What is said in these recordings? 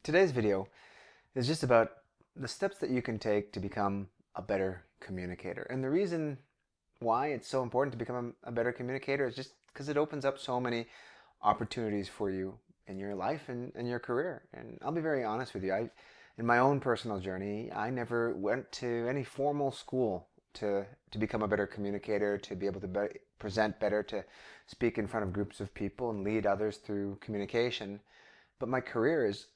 Today's video is just about the steps that you can take to become a better communicator. And the reason why it's so important to become a better communicator is just because it opens up so many opportunities for you in your life and your career. And I'll be very honest with you. In my own personal journey, I never went to any formal school to become a better communicator, to be able to present better, to speak in front of groups of people and lead others through communication. But my career is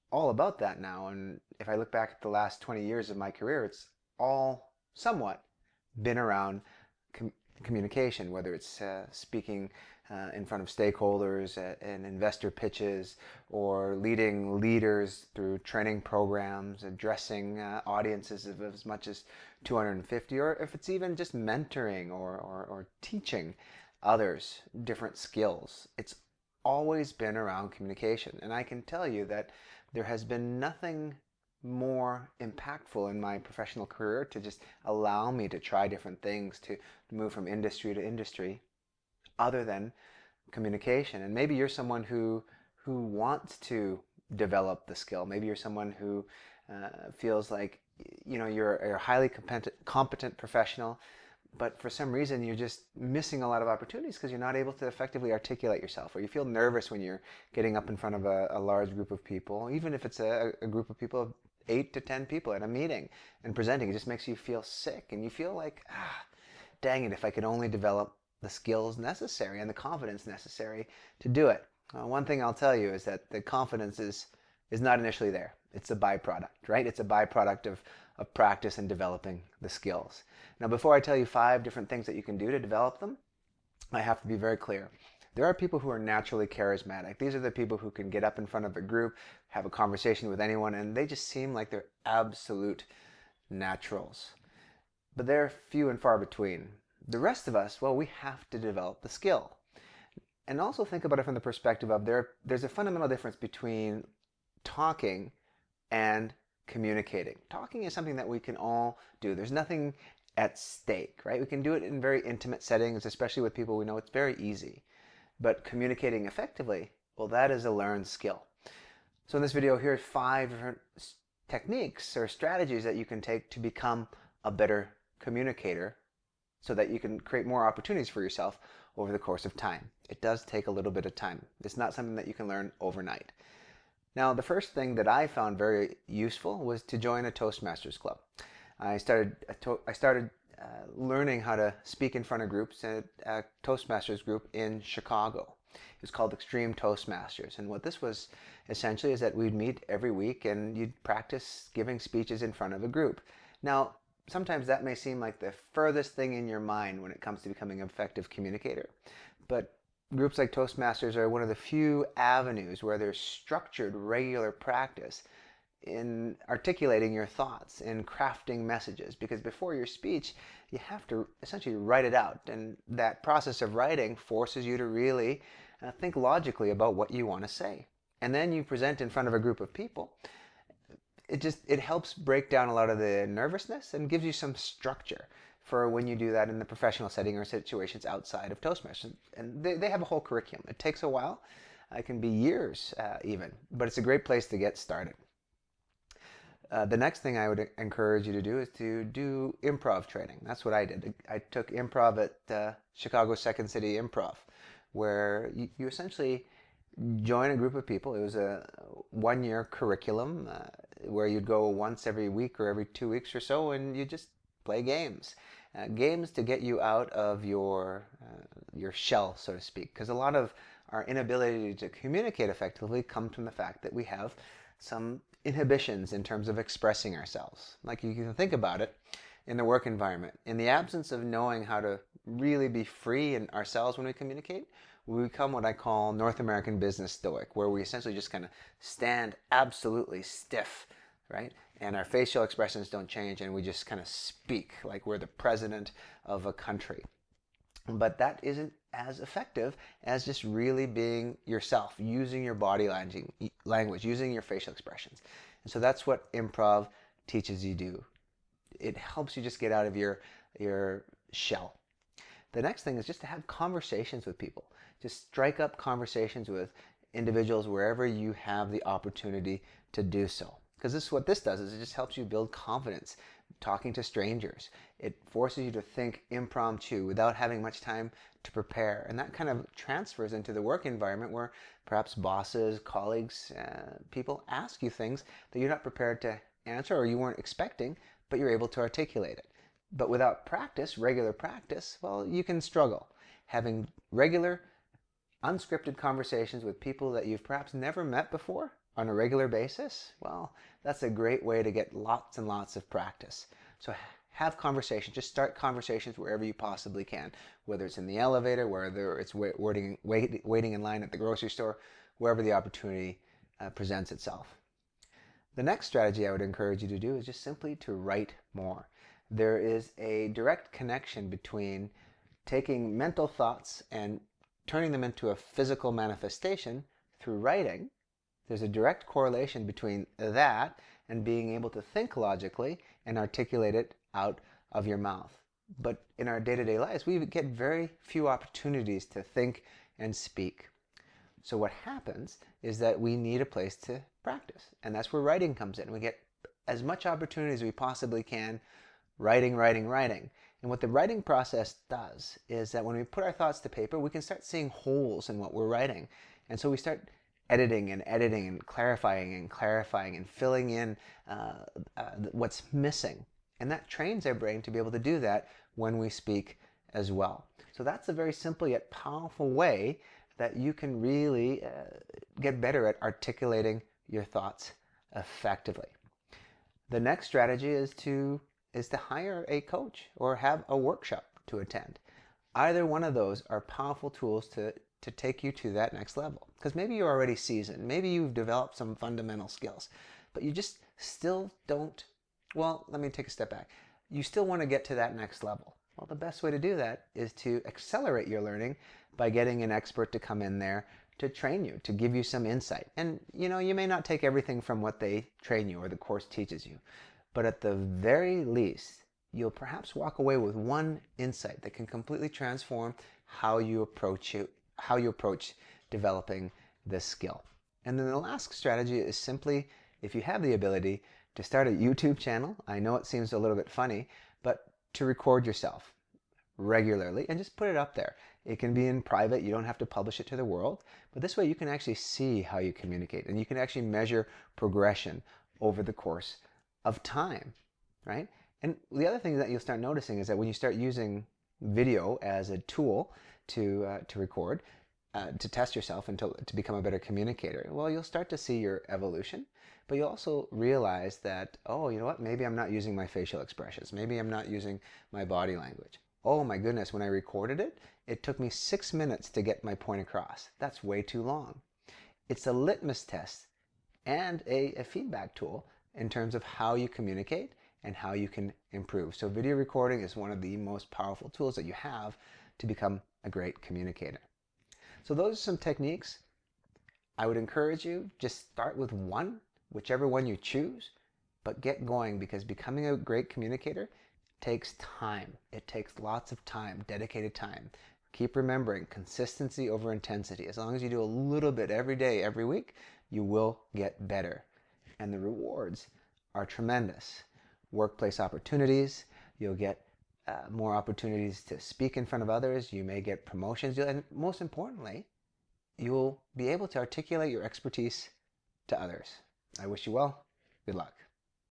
all about that now. And if I look back at the last 20 years of my career, it's all somewhat been around com- communication, whether it's speaking in front of stakeholders and investor pitches, or leading leaders through training programs, addressing audiences of as much as 250, or if it's even just mentoring or teaching others different skills. It's always been around communication. And I can tell you that there has been nothing more impactful in my professional career to just allow me to try different things, to move from industry to industry, other than communication. And maybe you're someone who wants to develop the skill. Maybe you're someone who feels like you're a highly competent professional, but for some reason you're just missing a lot of opportunities because you're not able to effectively articulate yourself, or you feel nervous when you're getting up in front of a large group of people, even if it's a group of people of 8 to 10 people at a meeting and presenting. It just makes you feel sick, and you feel like, dang it, if I could only develop the skills necessary and the confidence necessary to do it. One thing I'll tell you is that the confidence is not initially there. It's a byproduct, right? It's a byproduct of practice and developing the skills. Now, before I tell you 5 different things that you can do to develop them, I have to be very clear. There are people who are naturally charismatic. These are the people who can get up in front of a group, have a conversation with anyone, and they just seem like they're absolute naturals. But they're few and far between. The rest of us, well, we have to develop the skill. And also think about it from the perspective of there's a fundamental difference between talking and communicating. Talking is something that we can all do. There's nothing at stake, right? We can do it in very intimate settings, especially with people we know. It's very easy. But communicating effectively, well, that is a learned skill. So in this video, here's 5 different techniques or strategies that you can take to become a better communicator, so that you can create more opportunities for yourself over the course of time. It does take a little bit of time. It's not something that you can learn overnight. Now, the first thing that I found very useful was to join a Toastmasters club. I started learning how to speak in front of groups at a Toastmasters group in Chicago. It was called Extreme Toastmasters. And what this was essentially is that we'd meet every week and you'd practice giving speeches in front of a group. Now, sometimes that may seem like the furthest thing in your mind when it comes to becoming an effective communicator. But groups like Toastmasters are one of the few avenues where there's structured, regular practice in articulating your thoughts, in crafting messages. Because before your speech, you have to essentially write it out. And that process of writing forces you to really think logically about what you want to say. And then you present in front of a group of people. It helps break down a lot of the nervousness and gives you some structure for when you do that in the professional setting or situations outside of Toastmasters. And they have a whole curriculum. It takes a while. It can be years even, but it's a great place to get started. The next thing I would encourage you to do is to do improv training. That's what I did. I took improv at Chicago Second City Improv, where you essentially join a group of people. It was a 1-year curriculum where you'd go once every week or every 2 weeks or so, and you just play games. Games to get you out of your shell, so to speak, because a lot of our inability to communicate effectively comes from the fact that we have some inhibitions in terms of expressing ourselves. Like, you can think about it in the work environment. In the absence of knowing how to really be free in ourselves when we communicate, we become what I call North American business stoic, where we essentially just kind of stand absolutely stiff, right? And our facial expressions don't change, and we just kind of speak like we're the president of a country. But that isn't as effective as just really being yourself, using your body language, using your facial expressions. And so that's what improv teaches you to do. It helps you just get out of your shell. The next thing is just to have conversations with people. Just strike up conversations with individuals wherever you have the opportunity to do so. Because this is what this does, is it just helps you build confidence talking to strangers. It forces you to think impromptu without having much time to prepare. And that kind of transfers into the work environment where perhaps bosses, colleagues, people ask you things that you're not prepared to answer or you weren't expecting, but you're able to articulate it. But without practice, regular practice, well, you can struggle. Having regular, unscripted conversations with people that you've perhaps never met before on a regular basis, well, that's a great way to get lots and lots of practice. So have conversations. Just start conversations wherever you possibly can, whether it's in the elevator, whether it's waiting in line at the grocery store, wherever the opportunity presents itself. The next strategy I would encourage you to do is just simply to write more. There is a direct connection between taking mental thoughts and turning them into a physical manifestation through writing. There's a direct correlation between that and being able to think logically and articulate it out of your mouth. But in our day-to-day lives, we get very few opportunities to think and speak. So what happens is that we need a place to practice, and that's where writing comes in. We get as much opportunity as we possibly can, writing. And what the writing process does is that when we put our thoughts to paper, we can start seeing holes in what we're writing. And so we start editing and clarifying and filling in what's missing. And that trains our brain to be able to do that when we speak as well. So that's a very simple yet powerful way that you can really get better at articulating your thoughts effectively. The next strategy is to hire a coach or have a workshop to attend. Either one of those are powerful tools to take you to that next level. Because maybe you're already seasoned, maybe you've developed some fundamental skills, but you just still don't, well, let me take a step back. You still want to get to that next level. Well, the best way to do that is to accelerate your learning by getting an expert to come in there to train you, to give you some insight. And you may not take everything from what they train you or the course teaches you, but at the very least, you'll perhaps walk away with one insight that can completely transform how you approach developing this skill. And then the last strategy is simply, if you have the ability, to start a YouTube channel. I know it seems a little bit funny, but to record yourself regularly and just put it up there. It can be in private. You don't have to publish it to the world, but this way you can actually see how you communicate and you can actually measure progression over the course of time, right? And the other thing that you'll start noticing is that when you start using video as a tool to record, to test yourself and to become a better communicator, well, you'll start to see your evolution, but you'll also realize that, oh, you know what, maybe I'm not using my facial expressions. Maybe I'm not using my body language. Oh my goodness, when I recorded it, it took me 6 minutes to get my point across. That's way too long. It's a litmus test and a feedback tool in terms of how you communicate and how you can improve. So video recording is one of the most powerful tools that you have to become a great communicator. So those are some techniques. I would encourage you, just start with one, whichever one you choose, but get going, because becoming a great communicator takes time. It takes lots of time, dedicated time. Keep remembering, consistency over intensity. As long as you do a little bit every day, every week, you will get better. And the rewards are tremendous. Workplace opportunities, you'll get more opportunities to speak in front of others. You may get promotions. And most importantly, you'll be able to articulate your expertise to others. I wish you well. Good luck.